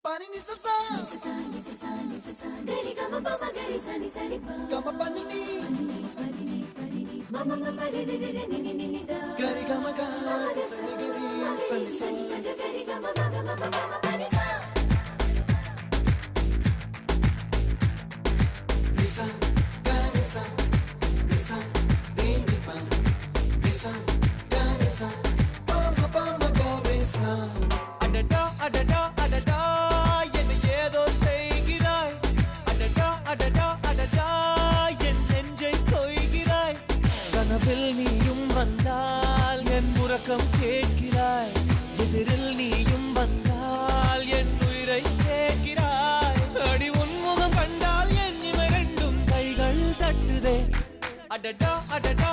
Pani ni sa sa gari ga ma pa ma gari sa ni sa ri pa ga ma pani ni ma ma ma re re re ni ni ni da gari ga ma ga sa ni gari sa ni sa gari ga ma ga ma pa ma pa ni sa ni sa gari sa re ni pa ni sa gari sa pa ma gari sa adada adada adada என்ன ஏதோ செய்கிறாய் adada adada adada என் நெஞ்சை கொய்கிறாய் கனவில் நீயும் வந்தால் என் உறக்கம் கேட்கிறாய் எதிரில் நீயும் வந்தால் என் உயிரை கேட்கிறாய் அடி உன்முகம் கண்டால் என் இமை ரெண்டும் கைகள் தட்டுதே adada adada